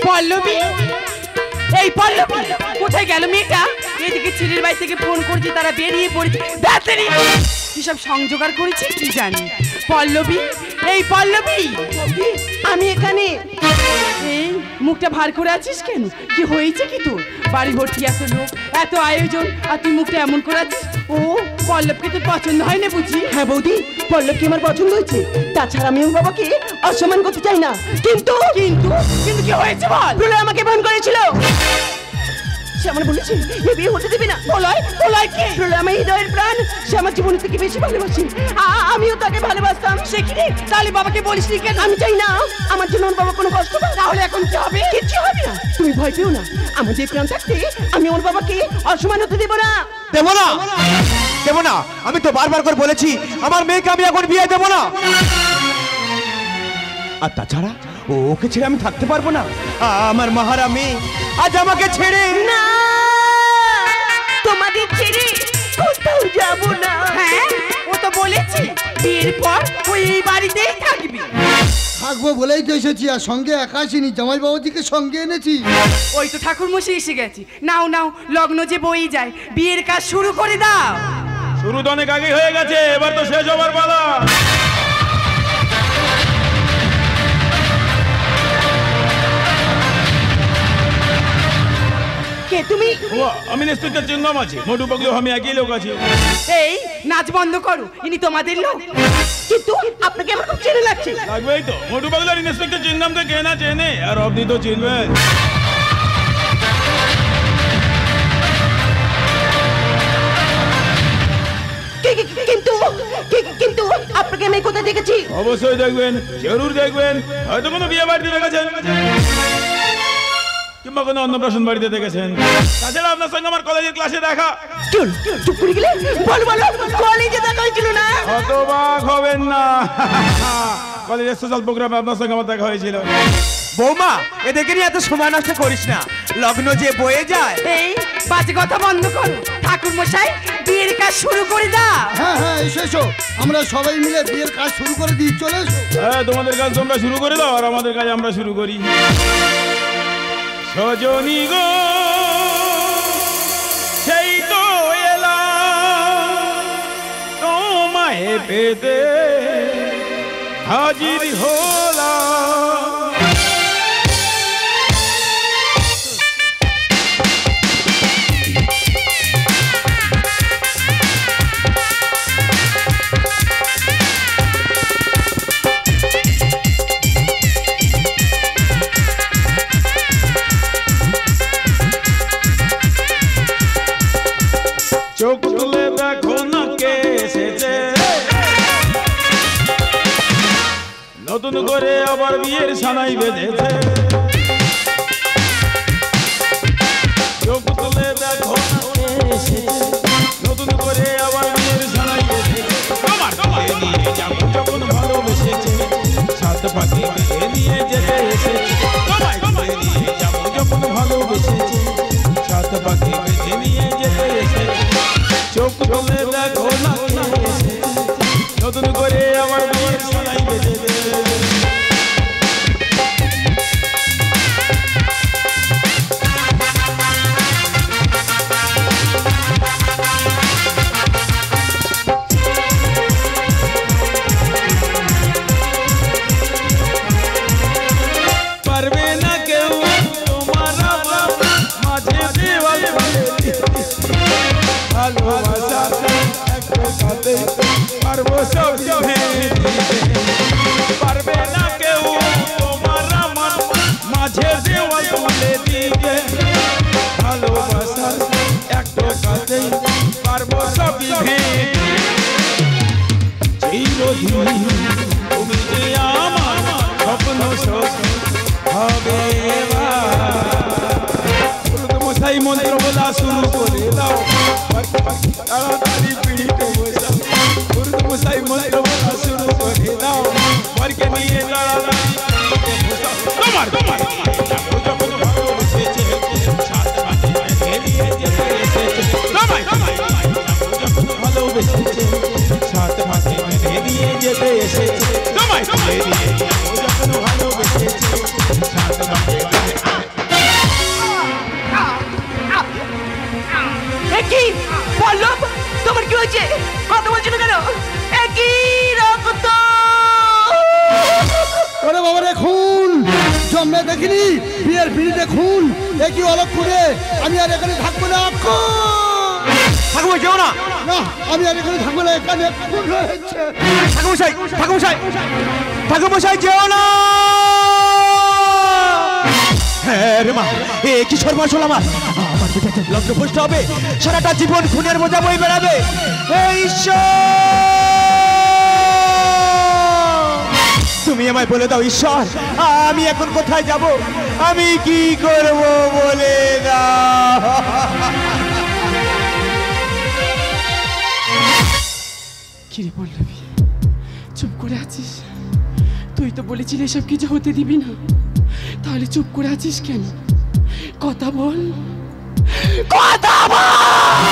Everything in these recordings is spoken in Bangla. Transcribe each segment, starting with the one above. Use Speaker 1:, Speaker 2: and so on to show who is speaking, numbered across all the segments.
Speaker 1: পল্লবী, এই পল্লবী কোথায় গেল মেয়েটা? এদিকে ছেলের বাড়ি থেকে ফোন করছি, তারা বেরিয়ে পড়েছে। ব্যাটারি কি সব সংযোগাড় করেছে কি জানি। পল্লবী, এই পল্লবী, আমি এখানে। এই মুখটা ভার করে আছিস কেন? কি হয়েছে কি তোর? বাড়ি ভর্তি এত লোক, এত আয়োজন, আর তুই মুখটা এমন করে আছিস। ও পল্লবকে তোর পছন্দ হয় না বুঝি?
Speaker 2: হ্যাঁ বৌদি, পল্লবকে আমার পছন্দ হয়েছে। তাছাড়া আমি ওর বাবাকে অসম্মান করতে চাই না। কিন্তু
Speaker 1: কিন্তু কিন্তু কি হয়েছে বল?
Speaker 2: প্রলয় আমাকে ফোন করেছিল। সে আমার বলেছে এ বিয়ে হতে দেবে না।
Speaker 1: প্রলয়? প্রলয় কে?
Speaker 2: প্রলয় আমার হৃদয়ের প্রাণ। সে আমার জীবনের থেকে বেশি ভালোবাসি। আমিও তাকে ভালোবাসতাম।
Speaker 1: সে কি রে? তাহলে বাবাকে বলিস নি কেন?
Speaker 2: আমি চাই না আমার জন্য ওর বাবা কোনো কষ্ট পায়।
Speaker 1: তাহলে এখন কি হবে?
Speaker 2: কিচ্ছু হবে না, তুমি ভয় পেও না। আমার যে প্রাণ থাকতে আমি ওর বাবাকে অসম্মান হতে দেবো না।
Speaker 3: দেবো না, দেবো না। আমি তো বারবার করে বলেছি আমার মেয়েকে আমি এখন বিয়ে দেবো না। আর তাছাড়া ওকে ছেড়ে আমি থাকতে পারবো না। আমার মাহারা মেয়ে আজ আমাকে ছেড়ে।
Speaker 2: না, তোমাদের ছেড়ে কোথাও যাবো না।
Speaker 1: হ্যাঁ, ও তো বলেছে বিয়ের পর ওই এই বাড়িতেই থাকবি।
Speaker 4: থাকবো বলেই তো এসেছি, আর সঙ্গে একা আসিনি, জামাই বাবুজিকে সঙ্গে এনেছি।
Speaker 1: ওই তো ঠাকুর মশাই এসে গেছে। নাও নাও, লগ্ন যে বই যায়, বিয়ের কাজ শুরু করে দাও।
Speaker 5: শুরু তো অনেক আগে হয়ে গেছে, এবার তো শেষ হবার পালা।
Speaker 2: কে তুমি?
Speaker 5: আমি নিশ্চয় চিহ্নম আছি, মোটু পাগলু আমি একই লোক আছি।
Speaker 1: এই নাচ বন্ধ করো, ইনি তোমাদের লোক।
Speaker 2: কিন্তু আপনাকে আমার খুব চেনা লাগছে।
Speaker 5: লাগবেই তো, মোটু পাগলু আর ইন্সপেক্টর চিহ্নম তো কে না চেনে, আর আপনি তো চিনবেন।
Speaker 2: কিন্তু কিন্তু আপনাকে আমি কোথায় দেখেছি?
Speaker 5: অবশ্যই দেখবেন, জরুর দেখবেন। হয়তো কোনো বিয়ে বাড়িতে দেখেছেন, কিংবা কোনো অন্নপ্রাশন বাড়িতে দেখেছেন। তাছাড়া আপনার সঙ্গে আমার কলেজের ক্লাসে দেখা।
Speaker 2: চুপ করে গেলে বলো বলো, কলেজে দেখা হয়েছিল না?
Speaker 5: অতবাক হবেন না, কলেজের সোশ্যাল প্রোগ্রামে আপনার সঙ্গে আমার দেখা হয়েছিল।
Speaker 3: বৌমা, এদেরকে নিয়ে এত সময় নষ্ট করিস না, লগ্ন যে বয়ে যায়।
Speaker 1: এই বাজে কথা বন্ধ কর, ঠাকুর মশাই বিয়ের কাজ শুরু করে দাও।
Speaker 4: হ্যাঁ হ্যাঁ, এসো এসো, আমরা সবাই মিলে বিয়ের কাজ শুরু করে দিই, চলে এসো।
Speaker 5: হ্যাঁ, তোমাদের কাজ তোমরা শুরু করে দাও, আর আমাদের কাজ আমরা শুরু করি। সজনী গো, সেই তো এলাম তোমায় পেতে, হাজির হলাম। চোখ তুলে দেখো না কে এসেছে, নতুন করে আবার বিয়ের সানাই বেঁধেছে। চোখ তুলে দেখো না কে এসেছে, নতুন করে আবার বিয়ের সানাই বেঁধেছে। তোমার নিয়ে যাবো যখন ভালোবেসেছে, সাত পাখি বিয়ে নিয়ে যেতে এসেছে। তোমায় নিয়ে যাবো যখন ভালোবেসেছে, সাত পাখি বেঁধে নিয়ে যেতে এসেছে। চোখ তুলে দেখো না কে এসেছে, নতুন করে আমার বিয়ের সানাই বেঁধেছে। পারবে না কেউ তোমার মাঝে দেওয়াল ফেলে দিতে, ভালোবাসা একটা সাথে পারবো সব ভেঙে দিতে। পারবে না কেউ তোমার আমার মাঝে দেওয়াল ফেলে দিতে, ভালোবাসা একটা সাথে পারবো সব ভেঙে। চিরদিন তুমি যে আমার স্বপ্ন সত্যি হবে। মশাই মন্ত্র বলা শুরু করে দাও, তাড়াতাড়ি পিড়িতে বসাও। মশাই মন্ত্র বলা শুরু করে দাও, বরকে নিয়ে তাড়াতাড়ি বসাও। তোমার তোমার যখন ভালোবেসেছে, সাত পাখি বেঁধে নিয়ে যেতে এসেছে। তোমায় যখন ভালোবেসেছে, সাত পাখি বেঁধে নিয়ে যেতে এসেছে। তোমায় যখন ভালোবেসেছে, সাত পাখি
Speaker 2: কি পল্লব, তোমার কি হয়েছে? কথা বলছিল কেন? একই রক্ত।
Speaker 4: ওরে বাবা রে, খুন জন্মে দেখিনি, বিয়ের বিড়িতে খুন, একই অলক করে। আমি আর এখানে থাকবো না।
Speaker 3: ঠাকুমা যেও না,
Speaker 4: না, আমি আর এখানে থাকবো না, এখানে খুন হয়েছে।
Speaker 3: ঠাকুমশাই ঠাকুমশাই ঠাকুমশাই যেও না। হ্যাঁ রে মা, এ কি সর্বনাশ হলো আমার। আমার বেটাতে লগ্ন বসতে হবে, সারাটা জীবন খুনের বোঝা বই বেড়াবে। এই ঈশ্বর, তুমি আমায় বলে দাও ঈশ্বর, আমি এখন কোথায় যাব, আমি কি করব বলে দাও।
Speaker 1: কিরে পল্লবী, চুপ করে আছিস? তুই তো বলেছিলি এসব কিছু হতে দিবি না, তাহলে চুপ করে আছিস কেন? কথা বল, কথা বল।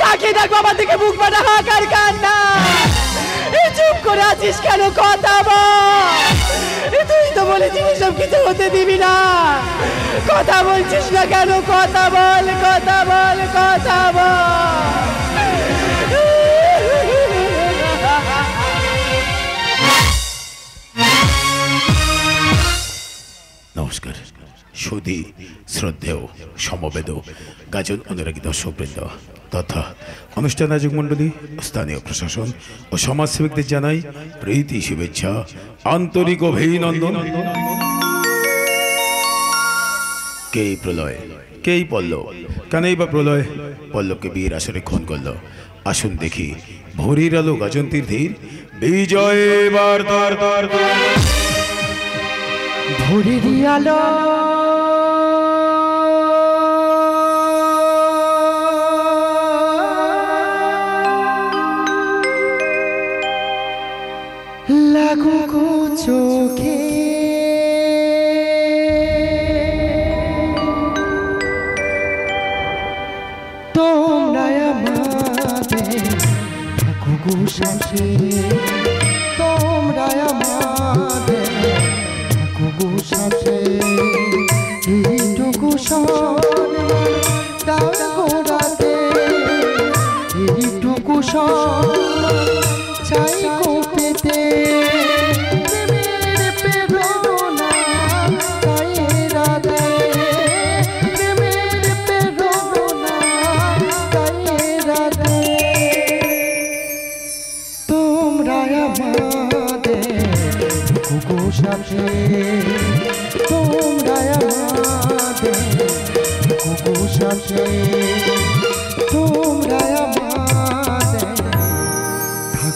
Speaker 1: তাকে দেখ, বাবা থেকে মুখ বাঁধা হাকার কান্না। চুপ করে আছিস কেন? কথা বল। তুই তো বলেছিলি সব কিছু হতে দিবি না, কথা বলছিস না কেন? কথা বল, কথা বল, কথা বল।
Speaker 6: নমস্কার, সুধী শ্রদ্ধেয় সমবেদ গাজন অনুরাগী দর্শকবৃন্দ তথা অনুষ্ঠান আয়োজক মণ্ডলী, স্থানীয় প্রশাসন ও সমাজসেবকদের জানাই প্রীতি, শুভেচ্ছা, আন্তরিক অভিনন্দন। কেই প্রলয়, কেই পল্লব, কেনই বা প্রলয় পল্লবকে বিয়ের আসরে খুন করল? আসুন দেখি ভোরের আলো গাজন তীর্থের বিজয় বার্তার।
Speaker 2: ভোরের আলো
Speaker 3: লাগুক চোখে তোমরা আমাদের থাকুক সাথে তোমরা আমাদের থাকুক সাথে এইটুকু সম্মান দাও গোড়াতে এইটুকু সম্মান চাই গো পেতে প্রেমের প্রেরণা চাই রাতে প্রেমের প্রেরণা চাই রাতে তোমরা আমাদের কুকু সাথে তোমরা আমাদের কুকু সাথে তোমরা আমাদের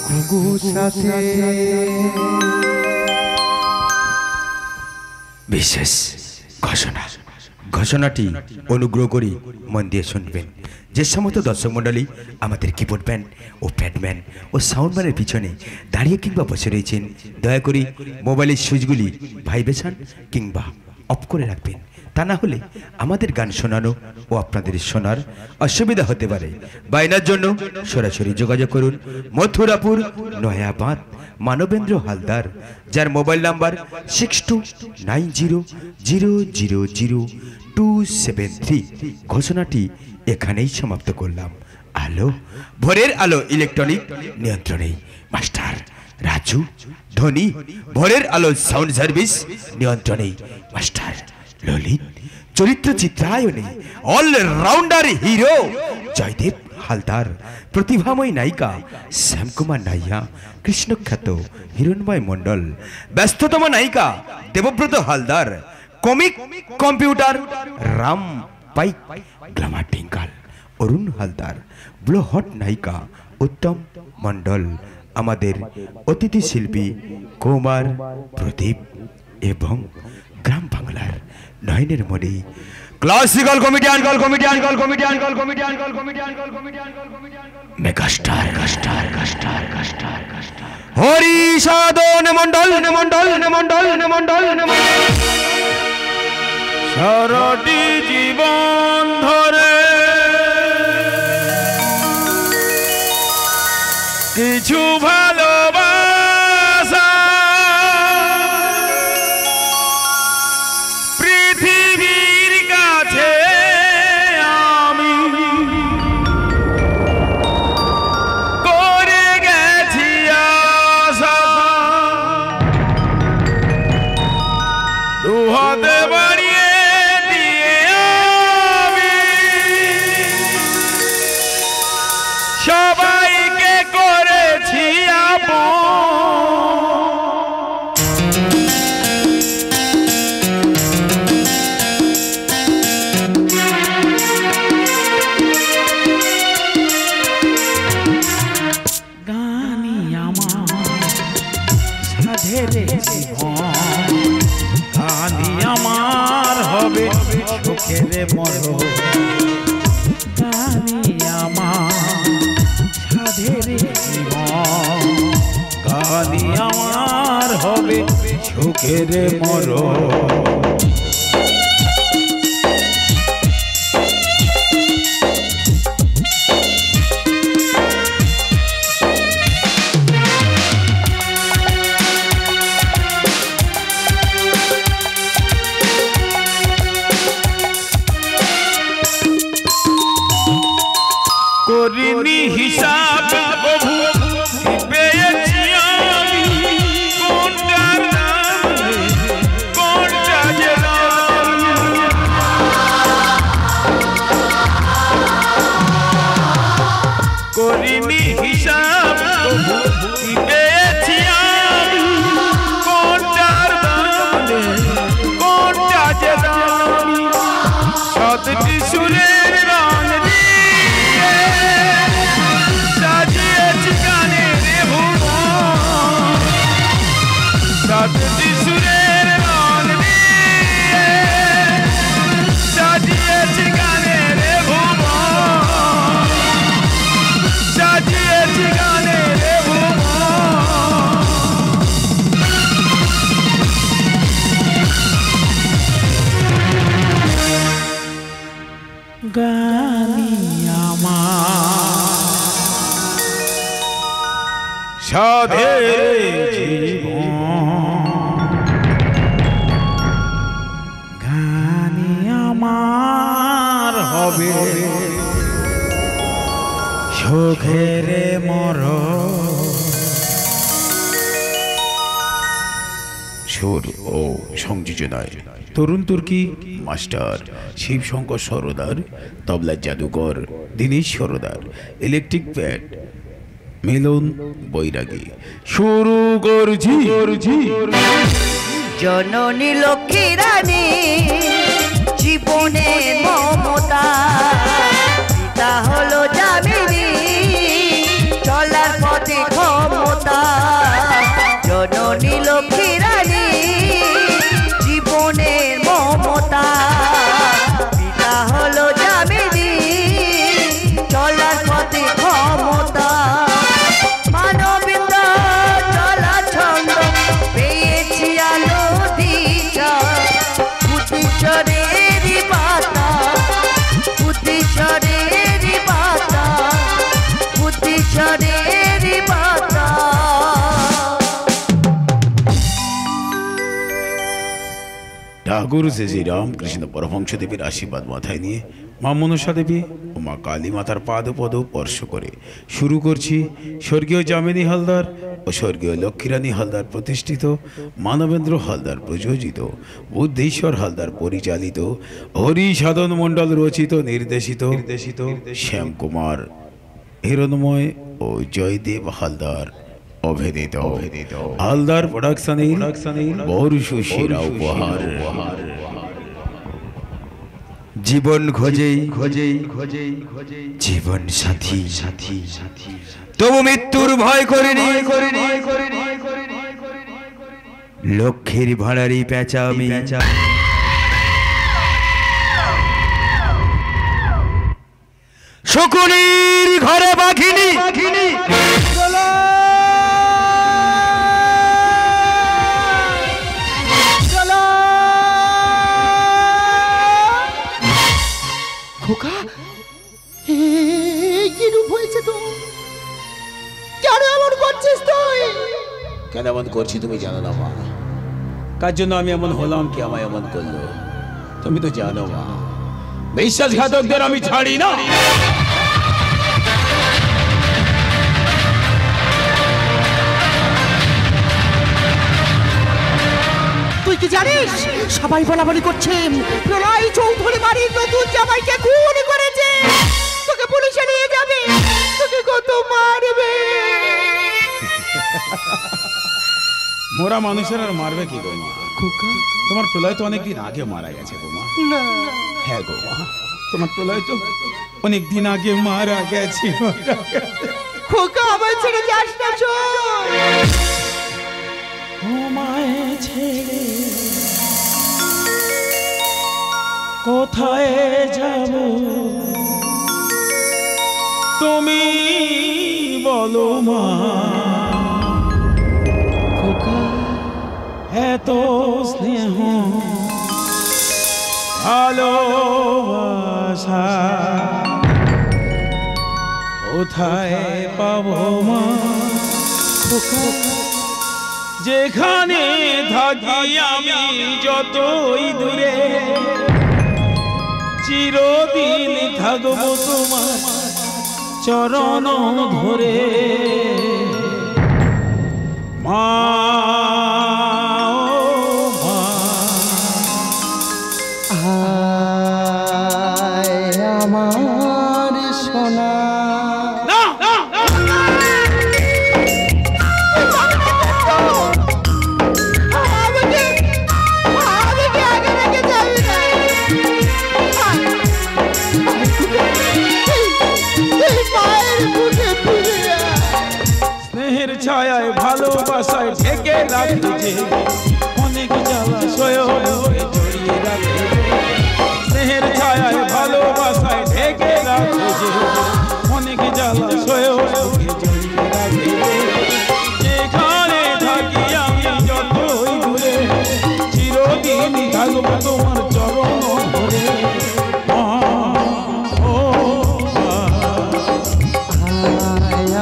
Speaker 3: কুকু সাথে বিশেষ ঘোষণা ঘোষণাটি অনুগ্রহ করে মন দিয়ে শুনবেন যে সমস্ত দর্শক মণ্ডলী আমাদের কিবোর্ড ব্যান্ড ও প্যাডম্যান ও সাউন্ডম্যানের পিছনে দাঁড়িয়ে কিংবা বসে রয়েছেন দয়া করে মোবাইলের সুইচগুলি ভাইব্রেশন কিংবা অফ করে রাখবেন তা না হলে আমাদের গান শোনানো ও আপনাদের শোনার অসুবিধা হতে পারে বায়নার জন্য সরাসরি যোগাযোগ করুন মথুরাপুর নয়াবাঁধ মানবেন্দ্র হালদার যার মোবাইল নাম্বার 6290000273 ঘোষণাটি এখানেই সমাপ্ত করলাম আলো ভোরের আলো ইলেকট্রনিক নিয়ন্ত্রণে মাস্টার রাজু ধনী ভোরের আলো সাউন্ড সার্ভিস নিয়ন্ত্রণে মাস্টার ললিত চরিত্র চিত্রায়নে অলরাউন্ডার হিরো জয়দেব হালদার প্রতিভাময় নায়িকা শ্যামকুমার নাইয়া কৃষ্ণখ্যাত হিরণময় মণ্ডল ব্যস্ততম নায়িকা দেবব্রত হালদার কমিক কম্পিউটার রাম পাইক গ্লামার টিঙ্কাল অরুণ হালদার ব্লো হট নায়িকা উত্তম মণ্ডল আমাদের অতিথি শিল্পী কুমার প্রদীপ এবং গ্রাম বাংলার নয়নের মনে ক্লাসিক্যাল কমিডিয়ান মেগাস্টার হরি সাধন মণ্ডল
Speaker 5: সারাটি জীবন ধরে কিছু ভালোবাসা পৃথিবীর কাছে আমি করে গেছি আশা দুহাতে বাড়িয়ে দিয়ে আমি সবাইকে করেছি আপন গানি আমার সাধেরে জীবন গানি আমার হবে সুখের মরণ গানি আমার সাধেরে জীবন গানি আমার হবে সুখের মরণ করিনি হিসাব প্রভু পেয়েছি আমি কোনটার নাম কোনটা যে করিনি হিসাব প্রভু পেয়েছি আমি কোনটার নাম কোনটা যে দামি সতটি সুরের রং সাতটি সুরের রং দিয়ে সাজিয়েছি গানের ভুবন সাজিয়েছি গানের ভুবন গানি আমার হবে সুখের মরণ।
Speaker 6: সুর ও সংযোজনায় তরুণ তুর্কি মাস্টার শিবশঙ্কর সরদার, তবলা জাদুকর দীনেশ সরদার, ইলেকট্রিক প্যাড মিলন বৈরাগী। শুরু করছি।
Speaker 2: জননী লক্ষ্মী রানী জীবনের মমতা, পিতা হলো যামিনী চলার পথে ক্ষমতা। জননী লক্ষ্মী রানী জীবনের মমতা, পিতা হলো যামিনী চলার পথে ক্ষমতা। মানবিন্দা চলা ছন্দ পেয়েছি আলো দিশা, বুদ্ধিশ্বরের পাতা, বুদ্ধিশ্বরের পাতা, বুদ্ধিশ্বরের পাতা।
Speaker 6: ঠাকুর শ্রী শ্রী রামকৃষ্ণ পরমহংস দেবীর আশীর্বাদ মাথায় নিয়ে মা মনসা দেবী ও মা কালী মাতার পদ স্পর্শ করে শুরু করছি স্বর্গীয় যামিনী হালদার ও স্বর্গীয় লক্ষ্মীরানী হালদার প্রতিষ্ঠিত, মানবেন্দ্র হালদার প্রযোজিত, বুদ্ধেশ্বর হালদার পরিচালিত, হরি সাধন মণ্ডল রচিত নির্দেশিত শ্যামকুমার হিরণময় ও জয়দেব হালদার অভিনীত হালদার প্রোডাকশনের বর্ষ সেরা উপহার।
Speaker 3: জীবন খোঁজে জীবন সাথী, তবু মৃত্যুর ভয় করিনি। লক্ষ্মীর ভাড়ারি পেঁচা আমি, শকুনির ঘরে বাঘিনী।
Speaker 4: খোকা, কি রূপ হয়েছে তো? কেন এমন করছিস তুই?
Speaker 6: কেন এমন করছি তুমি জানো না মা? কার জন্য আমি এমন হলাম, কি আমায় এমন করলো তুমি তো জানো মা। বিশ্বাসঘাতকদের আমি ছাড়ি না।
Speaker 2: তুই কি জানিস সবাই বলাবলি করছে প্রলয় চৌধুরী বাড়ির নতুন জামাইকে খুন করেছে, তোকে পুলিশে নিয়ে যাবে, তোকে কত মারবে।
Speaker 5: মোরা মানুষের আর মারবে কি গো মা? তোমার প্রলয় তো অনেকদিন আগে মারা গেছে গো মা। হ্যাঁ গো মা, তোমার প্রলয় তো অনেকদিন আগে মারা গেছে।
Speaker 2: খোকা আমার ছেড়ে যাস না, চল।
Speaker 5: তোমায় ছেড়ে কোথায় যাব তুমি বলো মা? খোকা এত স্নেহ ভালোবাসা কোথায় পাবো মা? খোকা যেখানে থাকি আমি যতই দূরে, চিরদিন থাকবো তোমার চরণ ধরে মা।
Speaker 4: আমার সোনা
Speaker 5: ছায়ায় ভালোবাসায় ঢেকে রাখে যে অনেক জলাশয় জড়িয়ে রাখে। স্নেহের ছায়ায় ভালোবাসায় ঢেকে রাখে যে অনেক জলাশয় জড়িয়ে রাখে। যেখানে থাকি আমি যতই দূরে, চিরদিন থাকবো তোমার চরণ ধরে।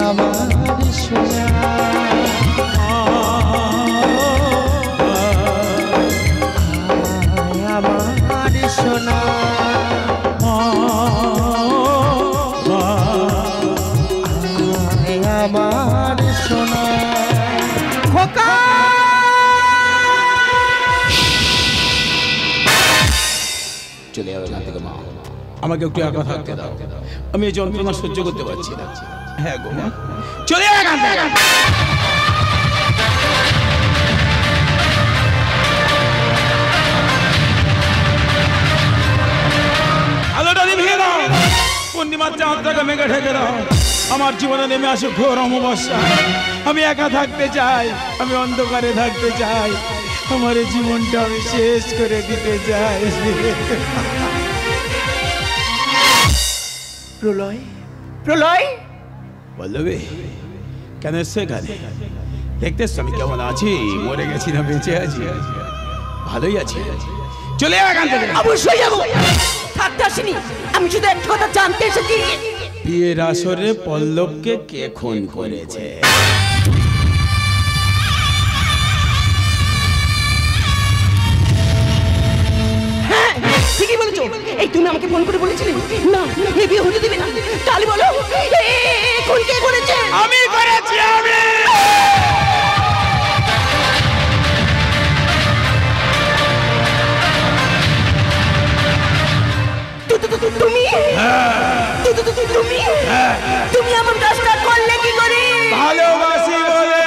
Speaker 5: আমার সোনা চলে যাও এখান থেকে মা, আমাকে একটু একা থাকতে দাও, আমি এই যন্ত্রণা সহ্য করতে পারছি না। হ্যাঁ গো মা, চলে যাও এখান থেকে। আলোটা নিভিয়ে দাও, পূর্ণিমার চাঁদটাকে মেঘে ঢেকে দাও। আমার জীবনে নেমে আসে ঘোর অমাবস্যা, আমি একা থাকতে চাই, আমি অন্ধকারে থাকতে চাই, আমার এই জীবনটা আমি শেষ করে দিতে চাই।
Speaker 2: প্রলয়, প্রলয়,
Speaker 5: পল্লবী কেন এসছো এখানে? দেখতেছ আমি কেমন আছি, মরে গেছি না বেঁচে আছি? ভালোই আছি, চলে যাও এখান থেকে।
Speaker 2: অবশ্যই যাবো, থাকতে আসিনি, আমি শুধু একটা কথা জানতে এসেছি।
Speaker 5: বিয়ের আসরে পল্লবকে কে খুন করেছে?
Speaker 2: হ্যাঁ ঠিকই বলেছো, এই তুমি আমাকে ফোন করে বলেছিলে না এই বিয়ে হতে দিবে না, তাহলে বলো কোন কে করেছে?
Speaker 5: আমি করেছি, আমি।
Speaker 2: তুমি তুমি এমন কাজটা করলে কি করে?
Speaker 5: ভালোবাসি বলে।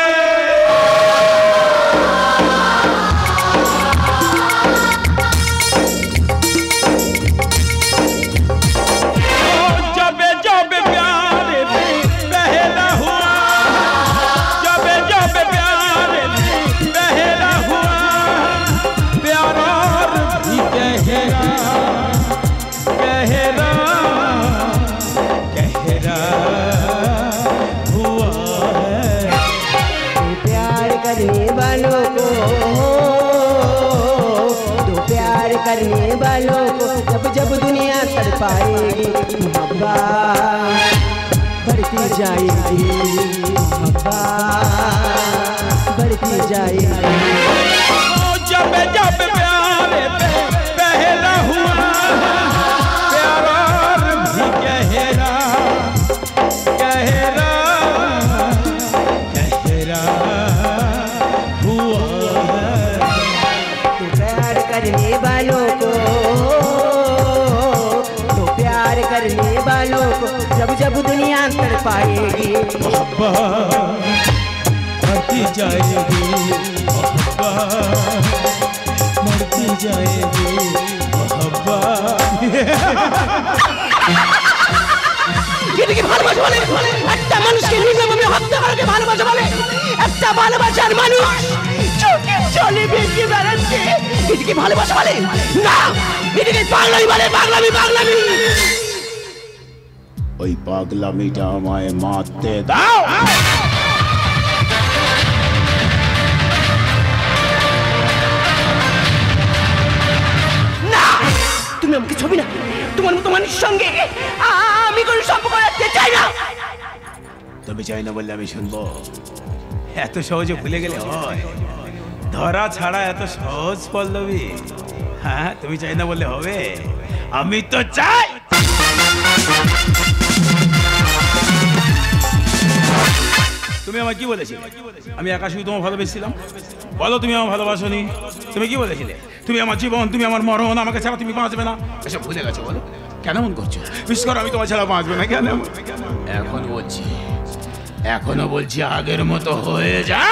Speaker 2: करने वालों को जब जब दुनिया तड़पाएगी, मोहब्बत बढ़ती जाएगी, मोहब्बत बढ़ती जाएगी।
Speaker 5: जब जब प्यारे पे पहला हुआ प्यार भी गहरा गहरा गहरा हुआ।
Speaker 2: तो प्यार करने वालों को, तो प्यार करने वालों को जब जब दुनिया तड़पाएगी,
Speaker 5: मोहब्बत बढ़ती जाएगी, मोहब्बत बढ़ती जाएगी,
Speaker 2: এটাকে ভালোবাসা বলে? একটা মানুষকে নির্মমভাবে হত্যা করাকে ভালোবাসা বলে? একটা ভালোবাসার মানুষ চোখে চলে বেঁচে বেড়াচ্ছে, এটাকে ভালোবাসা বলে? না, এটাকে পাগলামি বলে, পাগলামি, পাগলামি।
Speaker 5: ওই পাগলামিটা আমায় মারতে দাও।
Speaker 2: না, তুমি আমাকে ছবি না, তোমার মতো মানুষের সঙ্গে আমি কোনো সম্পর্ক রাখতে চাই না।
Speaker 5: তুমি চাই না বললে আমি শুনবো? এত সহজে ভুলে গেলে হয়? ধরা ছাড়া এত সহজ পল্লবী? হ্যাঁ, তুমি চাই না বললে হবে? আমি তো চাই। তুমি আমায় কি বলেছিলে? আমি একা শুধু তোমার ভালোবেসেছিলাম? বলো, তুমি আমার ভালোবাসোনি? তুমি কি বলেছিলে? তুমি আমার জীবন, তুমি আমার মরণ, আমাকে ছাড়া তুমি বাঁচবে না, এসব ভুলে গেছো? বলো কেন মন করছো? বিশেষ করে আমি তোমার ছাড়া বাঁচবে না কেন? এখন বলছি, এখনো বলছি, আগের মতো হয়ে যা।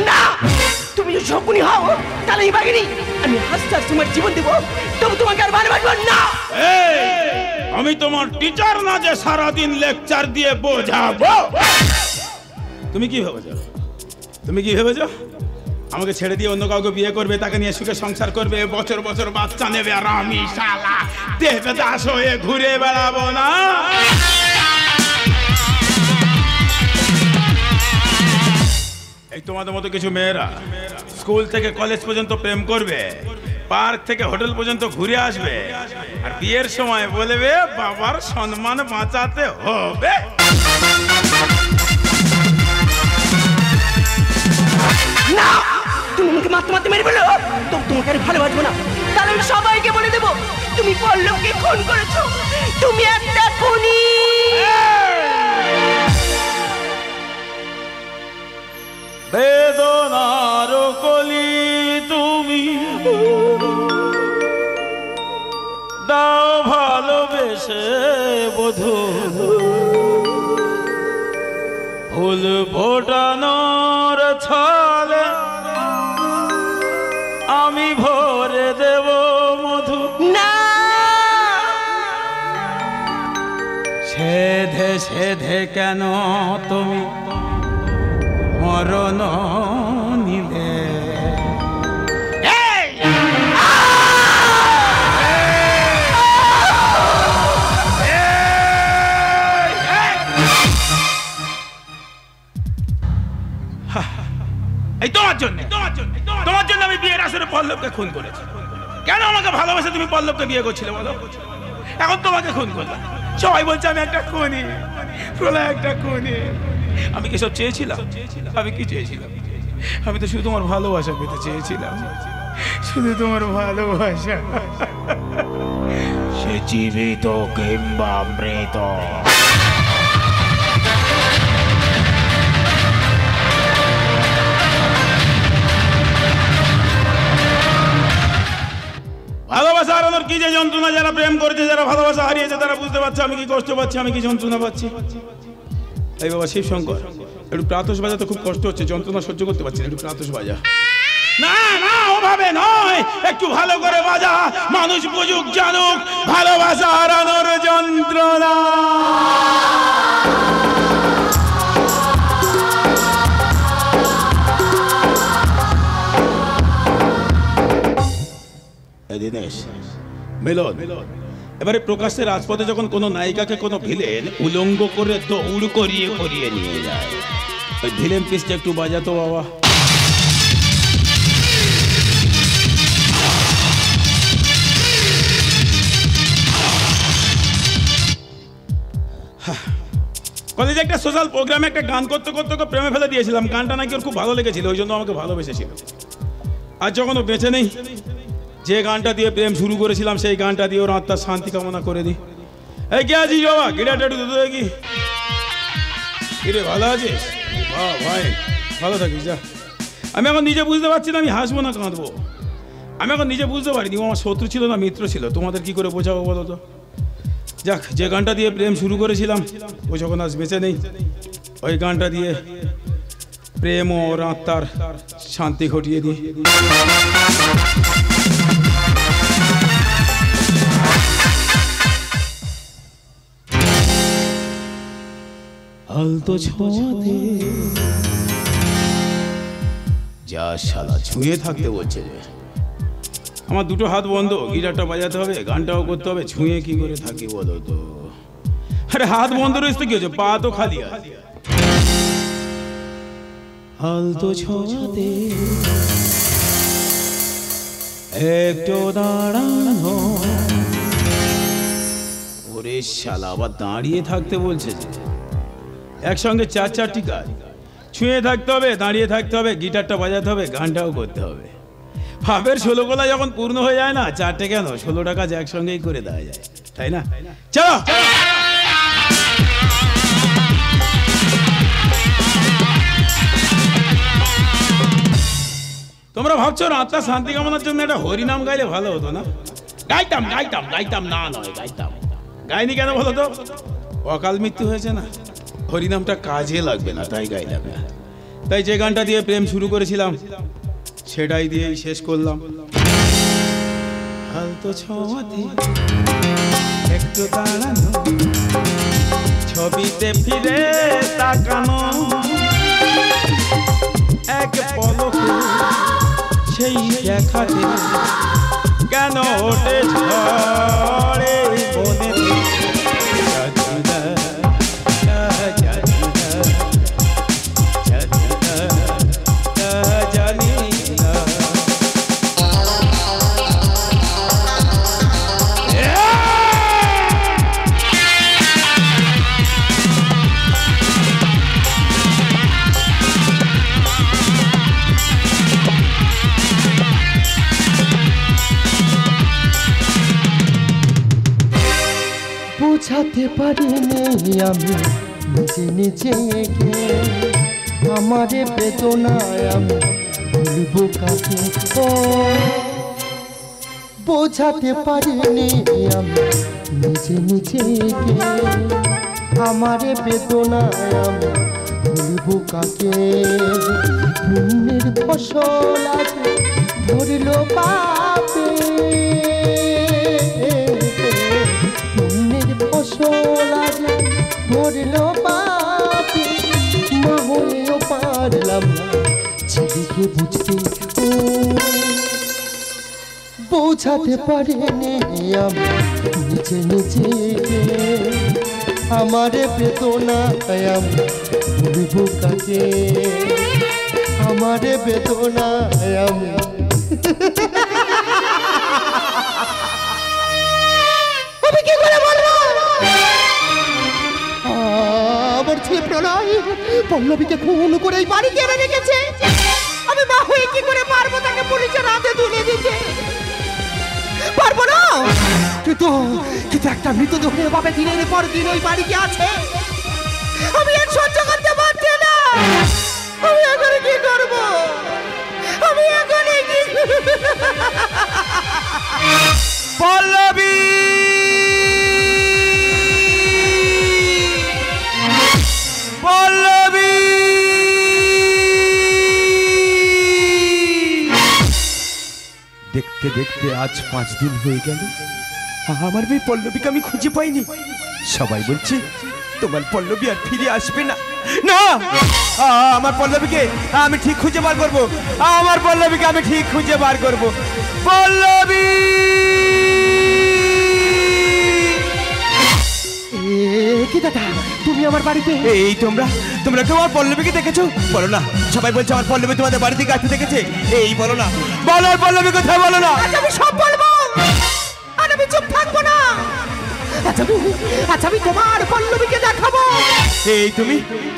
Speaker 2: না, তুমি যদি শকুনি হও তাহলে এই বাঘিনী, আমি হাজার তোমার জীবন দেবো, তবু তোমাকে আর ভালোবাসবো না।
Speaker 5: আমি তোমার টিচার না যে সারাদিন লেকচার দিয়ে বোঝাবো। তুমি কি ভেবেছো? তুমি কি ভেবেছো আমাকে ছেড়ে দিয়ে অন্য কাউকে বিয়ে করবে, তাকে নিয়ে সুখে সংসার করবে, বছর বছর বাচ্চা নেবে, আর আমি শালা দেবে দাস হয়ে ঘুরে বেড়াবো না? এই তোমাদের মতো কিছু মেয়েরা স্কুল থেকে কলেজ পর্যন্ত প্রেম করবে, পার্ক থেকে হোটেল পর্যন্ত ঘুরে আসবে, আর বিয়ের সময় বলবে বাবার সম্মান বাঁচাতে হবে।
Speaker 2: না, তুমি আমাকে মারতে মারতে মেরে ফেলো, তো তোমাকে আর ভালোবাসবো না। তাহলে আমি সবাইকে বলে দেবো তুমি পল্লবকে খুন করেছো, তুমি একটা খুনি।
Speaker 5: বধূ ফুল ফোটানোর ছলে আমি ভরে দেব মধু
Speaker 2: না
Speaker 5: সেধে সেধে কেন তুমি মরণ নিলে এই তোমার জন্য আমি বিয়ের আসরে পল্লবকে খুন করেছি। কেন আমাকে ভালোবাসে তুমি পল্লবকে বিয়ে করছিলে বলো? এখন তোমাকে খুন করলাম, সবাই বলছে আমি একটা খুনি, প্রলয় একটা খুনি। আমি কি সব চেয়েছিলাম? আমি কি চেয়েছিলাম? আমি তো শুধু তোমার ভালোবাসা পেতে চেয়েছিলাম, শুধু তোমার ভালোবাসা। সে জীবিত কিংবা মৃত ভালোবাসা হারানোর কি যে যন্ত্রণা, যারা প্রেম করেছে, যারা ভালোবাসা হারিয়েছে তারা বুঝতে পারছে আমি কি কষ্ট পাচ্ছি, আমি কি যন্ত্রণা পাচ্ছি। এই বাবা শিবশঙ্কর, একটু প্রাতস বাজাতে খুব কষ্ট হচ্ছে, যন্ত্রণা সহ্য করতে পারছি না, একটু প্রাতস বাজা। না না ওভাবে নয়, একটু ভালো করে বাজা, মানুষ বুঝুক জানুক ভালোবাসা হারানোর যন্ত্রণা। দিনেশ মিলন, এবারে প্রকাশ্যে রাজপথে যখন কোনো নায়িকাকে কোনো ভিলেন উলঙ্গ করে দৌড় করিয়ে করিয়ে নিয়ে যায়, ওই ভিলেন পিসটা একটু বাজাতো বাবা। কলেজে একটা সোশ্যাল প্রোগ্রামে একটা গান করতে করতে ওকে প্রেমে ফেলে দিয়েছিলাম, গানটা নাকি ওর খুব ভালো লেগেছিল, ওই জন্য আমাকে ভালোবেসেছিল। আর যখন ও বেঁচে নেই, যে গানটা দিয়ে প্রেম শুরু করেছিলাম সেই গানটা দিয়ে ওর আত্মার শান্তি কামনা করে দিই। এই কে আছিস বাবা? গিটারটা একটু দুটো দেখি। কিরে ভালো আছিস? ভাই ভালো থাকিস যা। আমি এখন নিজে বুঝতে পারছি না আমি হাসবো না কাঁদবো। আমি এখন নিজে বুঝতে পারিনি ও আমার শত্রু ছিল না মিত্র ছিল। তোমাদের কি করে বোঝাবো বলো তো? যাক, যে গানটা দিয়ে প্রেম শুরু করেছিলাম ও যখন আজ বেঁচে নেই, ওই গানটা দিয়ে প্রেম ও ওর আত্মার শান্তি ঘটিয়ে দিই। আলতো ছোঁয়াতে যা শালা ছুঁয়ে থাকতে বলছে যে, আমার দুটো হাত বন্ধ, গিটারটা বাজাতে হবে, গানটাও করতে হবে, ছুঁয়ে কি করে থাকি বলো তো? আরে হাত বন্ধ রয়েছে কি হচ্ছে, পা তো খালি আছে। আলতো ছোঁয়াতে একটু দাঁড়ানো, ওরে শালা আবার দাঁড়িয়ে থাকতে বলছে যে। একসঙ্গে চারটি কাজ, ছুঁয়ে থাকতে হবে, দাঁড়িয়ে থাকতে হবে, গিটারটা বাজাতে হবে, গানটাও করতে হবে। ভাবের 16 গলা যখন পূর্ণ হয়ে যায় না, 4টে কেন 16টা কাজ একসঙ্গেই করে দেওয়া যায়, তাই না? চলো তোমরা ভাবছো আত্মা শান্তি কামনার জন্য একটা হরিনাম গাইলে ভালো হতো না? গাইতাম গাইতাম গাইতাম না নয় গাইতাম, গাইনি কেন বলো তো? অকাল মৃত্যু হয়েছে না, হরিনামটা কাজে লাগবে না, তাই গাইলাম না। তাই যে গানটা দিয়ে প্রেম শুরু করেছিলাম সেটাই দিয়েই শেষ করলাম। হালতো ছোঁয়াতে একটু দাঁড়ানো, ছবিতে ফিরে তাকানো, এক পলকে সেই দেখাতে কেন ওঠে ঝড়ে বনে
Speaker 7: বোঝাতে পারিনি আমি নিজে নিজে, আমারে বেদনায় আমি ভুলবো কাকে? ও বোঝাতে পারিনি আমি নিজে নিজেকে আমারে বেদনায় আমি ভুলবো কাকে পুণ্যের ফসল আজ ধরল পাপে পুণ্যের ফসল আজ ধরল পাপে মা হলেও পারলাম না ছেলেকে বুঝতে বোঝাতে পারিনি আমি নিজে নিজেকে আমারে বেদনায় আমি ভুলবো কাকে আমারে বেদনায় আমি
Speaker 2: আমি কি করে বলবো?
Speaker 7: আমার ছেলে প্রলয় পল্লবীকে খুন করে এই বাড়ি
Speaker 2: কেড়ে রেখেছে। আমি মা হয়ে কি করে পারবো তাকে পুলিশের হাতে তুলে দিতে? পারবো না।
Speaker 7: কিন্তু একটা মৃতদেহের ভাবে দিনের পর দিন ওই বাড়িতে আছে।
Speaker 2: আমি আর সহ্য করতে পারছি না। আমি এখন কি করব? আমি এখন কি
Speaker 3: পল্লবী পল্লবী দেখতে দেখতে আজ 5 দিন হয়ে গেল আমার মেয়ে পল্লবীকে আমি খুঁজে পাইনি। সবাই বলছে তোমার পল্লবী আর ফিরে আসবে না। না, আমার পল্লবীকে আমি ঠিক খুঁজে বার করব। আমার পল্লবীকে আমি ঠিক খুঁজে বার করব। পল্লবী
Speaker 7: কি দাদা তুমি আমার বাড়িতে?
Speaker 3: এই তোমরা কেউ আমার পল্লবীকে দেখেছো? বলো না। সবাই বলছে আমার পল্লবী তোমাদের বাড়ি থেকে আসতে দেখেছে। এই বলো না, বলো আর পল্লবী কোথায়, বলো না।
Speaker 2: আমি সব বলবো আর আমি চুপ থাকবো না। আচ্ছা আমি তোমার পল্লবীকে দেখাবো।
Speaker 3: এই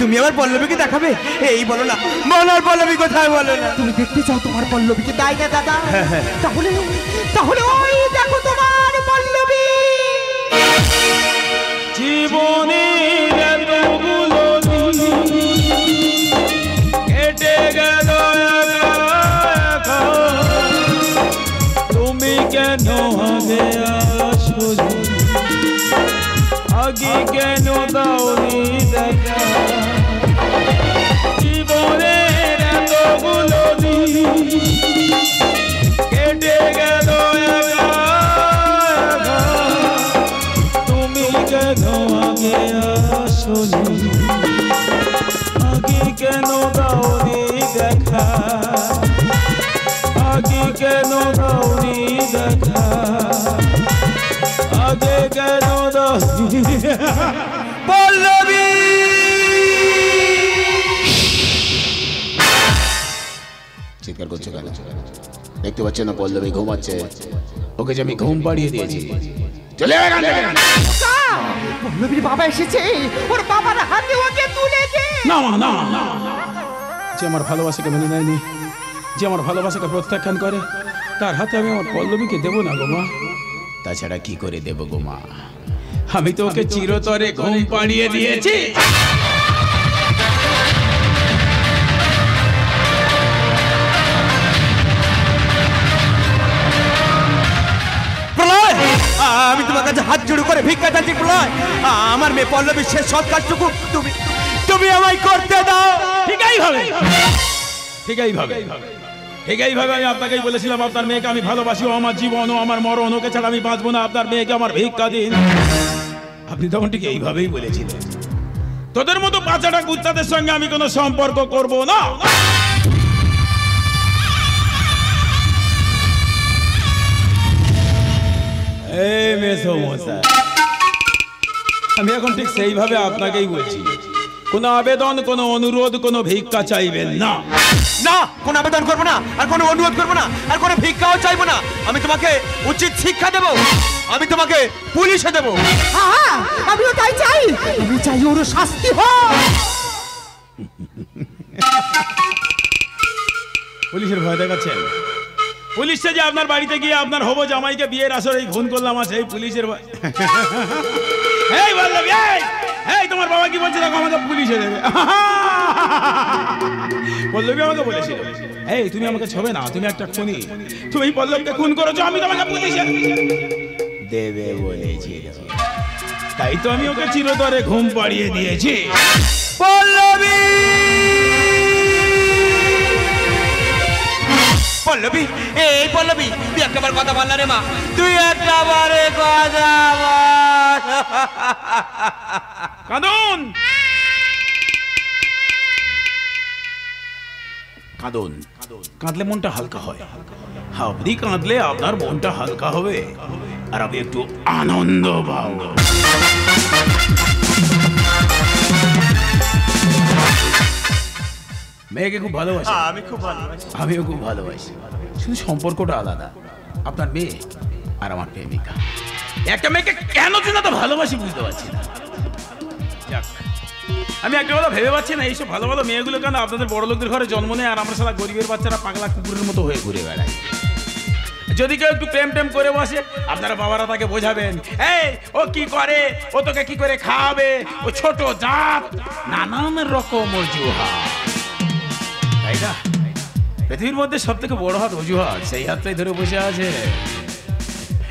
Speaker 3: তুমি আমার পল্লবীকে দেখাবে? এই বলো না, বলো আর পল্লবী কোথায়, বলো না।
Speaker 2: তুমি দেখতে চাও তোমার পল্লবীকে? তাই না দাদা? তাহলে ওই দেখো তোমার পল্লবী।
Speaker 5: জীবনের এতগুলো কেটে গেল একা, তুমি কেন হবে আসলে, আগে কেন দাওনি দেখা। জীবনের এতগুলো কেটে গেল একা, তুমি কেন আগে আসনি, আগে কেন দাওনি দেখা, আগে কেন দাওনি দেখা, আগে কেন দাওনি।
Speaker 3: পল্লবী
Speaker 6: চিৎকার করছো কেন? দেখতে পাচ্ছ না পল্লবী ঘুমাচ্ছে? ওকে যে আমি ঘুম পাড়িয়ে দিয়েছি। চলে এখান থেকে।
Speaker 2: পল্লবীর বাবা এসেছে, ওর বাবার হাতে ওকে তুলে দে।
Speaker 5: না মা, না না, যে আমার ভালোবাসাকে মেনে নেয়নি, যে আমার ভালোবাসাকে প্রত্যাখ্যান করে, তার হাতে আমি আমার পল্লবীকে দেবো না গো মা।
Speaker 6: তাছাড়া কি করে দেব গো মা?
Speaker 5: আমি তো ওকে চিরতরে ঘুম পাড়িয়ে দিয়েছি।
Speaker 3: প্রলয়, আমি তোমার কাছে হাত জোড় করে ভিক্ষা চাচ্ছি। প্রলয়, আমার মেয়ে পল্লবীর শেষ সৎ কাজটুকু তুমি আমায় করতে দাও।
Speaker 5: ঠিকই ভাবে আমি আপনাকেই বলেছিলাম, আপনার মেয়েকে আমি ভালোবাসি, ও আমার জীবন, ও আমার মরণ, ওকে ছাড়া আমি বাঁচবো না। আপনার মেয়েকে আমার ভিক্ষা দিন। আপনি তখন ঠিক এইভাবেই বলেছিলেন, তোদের মতো বাচ্চাটা কুত্তাদের সঙ্গে আমি কোনো সম্পর্ক করব না। এই মেসোমশাই, আমি এখন ঠিক সেইভাবে আপনাকেই বলছি, কোনো আবেদন, কোনো অনুরোধ, কোনো ভিক্ষা চাইবেন না।
Speaker 3: না, কোনো আবেদন করবো না, আর কোনো অনুরোধ করবো না, আর কোনো ভিক্ষাও চাইবো না। আমি তোমাকে উচিত শিক্ষা দেবো, আমি তোমাকে পুলিশে দেবো।
Speaker 2: হ্যাঁ, আমিও তাই চাই। আমি চাই ওর শাস্তি হোক।
Speaker 5: পুলিশের ভয় দেখাচ্ছেন? পুলিশে যে আপনার বাড়িতে গিয়ে আপনার হবো জামাইকে বিয়ের আসরে খুন করলাম, আছে এই পুলিশের ভয়। এই বললাম, এই তোমার বাবা কি বলছে, দেখো আমাদের পুলিশে দেবে। পল্লবী আমাকে বলেছিল, এই তুমি আমাকে ছবে না, তুমি একটা খুনি, তুমি পল্লবকে খুন করেছো, আমি তোমাকে পুলিশে দেবে বলেছিল। তাই তো আমি ওকে চিরতরে ঘুম পাড়িয়ে দিয়েছি। পল্লবী,
Speaker 2: পল্লবী, এই পল্লবী, তুই একটাবার কথা বল না রে মা, তুই একটাবারে কথা বল।
Speaker 5: কাঁদুন কাঁদুন, কাঁদলে মনটা হালকা হয়। আপনি কাঁদলে আপনার মনটা হালকা হবে, আর আমি একটু আনন্দ পাবো। মেয়েকে খুব ভালোবাসি,
Speaker 2: আমি খুব ভালোবাসি,
Speaker 5: আমিও খুব ভালোবাসি, শুধু সম্পর্কটা আলাদা। আপনার মেয়ে আর আমার প্রেমিকা। একটা মেয়েকে কেন যেন তো ভালোবাসি বুঝতে পারছি না। যাক, আমি একটা কথা ভেবে পাচ্ছি না, এইসব ভালো ভালো মেয়েগুলো কেন আপনাদের বড় লোকদের ঘরে জন্ম নেয়, আর আমরা সারা গরিবের বাচ্চারা পাগলা কুকুরের মতো হয়ে ঘুরে বেড়াই। যদি কেউ একটু প্রেম টেম করে বসে, আপনারা বাবারা তাকে বোঝাবেন, এই ও কি করে, ও তোকে কি করে খাওয়াবে, ও ছোট জাত, নানান রকম অজুহাত। তাই না? পৃথিবীর মধ্যে সব থেকে বড় হাত অজুহাত, সেই হাতটাই ধরে বসে আছে।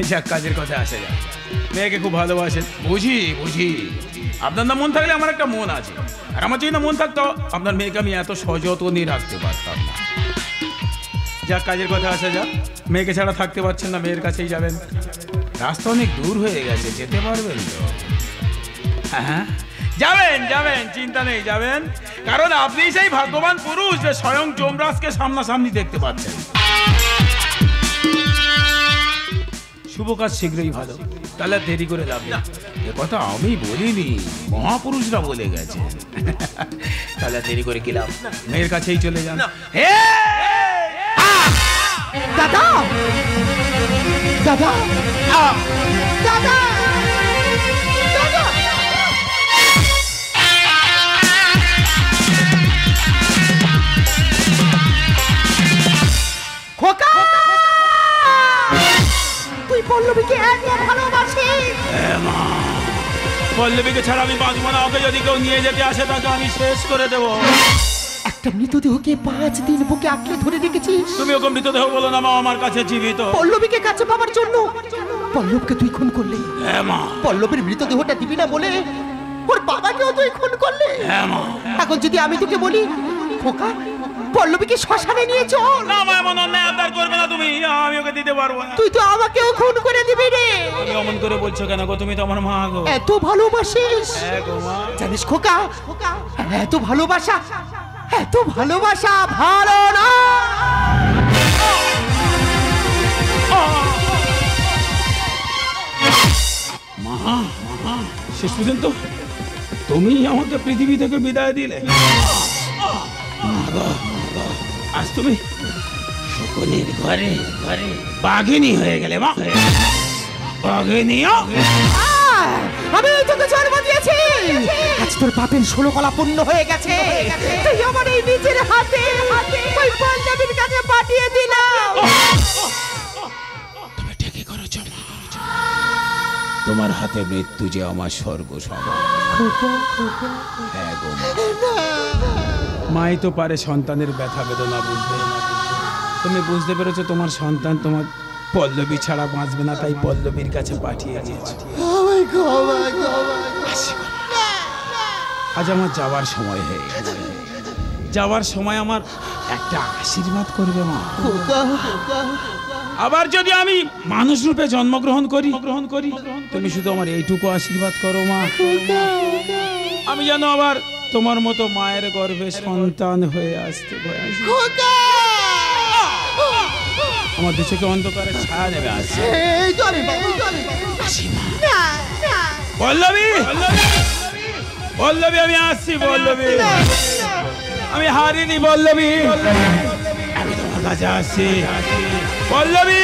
Speaker 5: যাক, কাজের কথা আসে যাক। মেয়েকে খুব ভালোবাসেন, বুঝি বুঝি। আপনার না মন থাকলে আমার একটা মন আছে, আর আমার যদি না মন থাকতো আপনার মেয়েকে আমি এত সযত্নে রাখতে পারতাম না। যাক, কাজের কথা আসে যাক। মেয়েকে ছাড়া থাকতে পারছেন না, মেয়ের কাছেই যাবেন। রাস্তা অনেক দূর হয়ে গেছে, যেতে পারবেন তো? হ্যাঁ, যাবেন যাবেন, চিন্তা নেই, যাবেন। কারণ আপনি সেই ভাগ্যবান পুরুষ যে স্বয়ং যমরাজকে সামনাসামনি দেখতে পাচ্ছেন। শুভ কাজ শীঘ্রই ভালো, তাহলে আর দেরি করে লাভ নেই। এ কথা আমি বলিনি, মহাপুরুষরা বলে গেছে। তাহলে আর দেরি করে কি লাভ, মেয়ের কাছেই চলে যান।
Speaker 7: দাদা, দাদা, দাদা, দাদা। খোকা, তুই পল্লবীকে এত ভালোবাসিস?
Speaker 5: পল্লবীকে ছাড়া আমি বাঁচবো না। ওকে যদি কেউ নিয়ে যেতে আসে তাকে আমি শেষ করে দেবো।
Speaker 7: একটা মৃতদেহকে 5 দিন বুকে আঁকড়ে ধরে রেখেছিস।
Speaker 5: তুমি ওকে মৃতদেহ বলো না, মা আমার কাছে জীবিত।
Speaker 7: পল্লবীকে কাছে পাওয়ার জন্য পল্লবকে তুই খুন করলি।
Speaker 5: হ্যাঁ মা।
Speaker 7: পল্লবীর মৃতদেহটা দিবি না বলে ওর বাবাকেও তুই খুন করলি।
Speaker 5: হ্যাঁ মা।
Speaker 7: এখন যদি আমি তোকে বলি, খোকা, পল্লবীকে শ্মশানে নিয়ে চল।
Speaker 5: না মা, এমন অন্যায় আবদার করবে না তুমি, আমি ওকে দিতে পারবো না।
Speaker 7: তুই তো আমাকেও খুন করে দিবি রে।
Speaker 5: তুমি অমন করে বলছো কেন গো? তুমি তো আমার মা গো।
Speaker 7: এত ভালোবাসিস?
Speaker 5: হ্যাঁ গো মা।
Speaker 7: জানিস খোকা, এত ভালোবাসা, এত ভালোবাসা ভালো না।
Speaker 5: মা, শেষ পর্যন্ত তুমি আমাকে পৃথিবী থেকে বিদায় দিলে। আজ তুমি শকুনের ঘরে ঘরে বাঘিনী হয়ে গেলে। মা, বাঘিনী
Speaker 7: আমি তোকে জন্ম দিয়েছি, আজ তোর পাপের 16 কলা পূর্ণ হয়ে গেছে। তুই আমার এই নিজের হাতে ওই পল্লবীর কাছে পাঠিয়ে দিলাম।
Speaker 5: তুমি ঠিকই করেছো মা, তোমার হাতে মৃত্যু যে আমার স্বর্গ সমান। হ্যাঁ গো মা, মাই তো পারে সন্তানের ব্যথা বেদনা বুঝতে। তুমি বুঝতে পেরেছো তোমার সন্তান তোমার পল্লবী ছাড়া বাঁচবে না, তাই পল্লবীর কাছে পাঠিয়ে দিয়েছে। আজ আমার যাওয়ার সময় হয়ে গেছে। যাওয়ার সময় আমার একটা আশীর্বাদ করবে মা। আবার যদি আমি মানুষ রূপে জন্মগ্রহণ করি, তুমি শুধু আমার এইটুকু আশীর্বাদ করো মা, আমি যেন আবার তোমার মতো মায়ের গর্ভে সন্তান হয়ে আসতে পারি। আমার দু চোখে অন্ধকারে ছায়া নেমে আসছে। পল্লবী, পল্লবী, আমি আসছি পল্লবী, আমি হারিনি পল্লবী, আমি তোমার কাছে আসছি পল্লবী।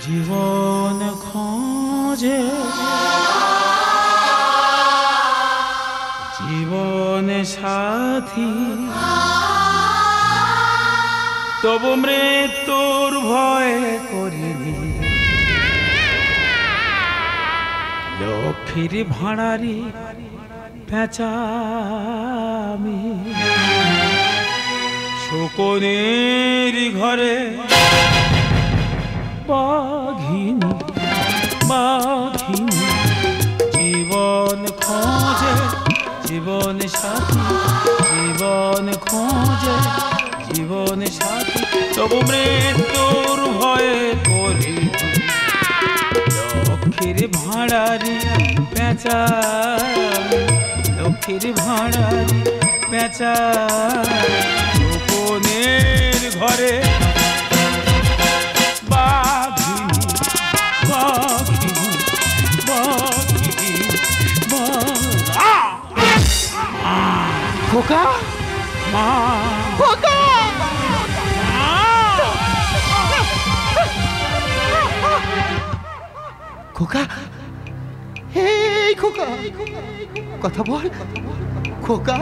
Speaker 5: জীবন খোঁজে জীবন সাথী, তবু মৃত্যুর ভয় করিনি। লক্ষ্মীর ভাঁড়ারি পেঁচামি শকুনের ঘরে বাঘিনী বাঘিনী জীবন খোঁজে জীবন সাথী জীবন খোঁজে জীবন সাথী তবু মৃত্যুর ভয়ে করি লক্ষ্মীর ভাঁড়ারি পেঁচা লক্ষ্মীর ভাঁড়ারি পেঁচা শকুনের ঘরে বাঘিনী বাঘিনী বাঘিনী
Speaker 7: খোকা
Speaker 5: মা
Speaker 7: খোকা খোকা এই খোকা কথা বল খোকা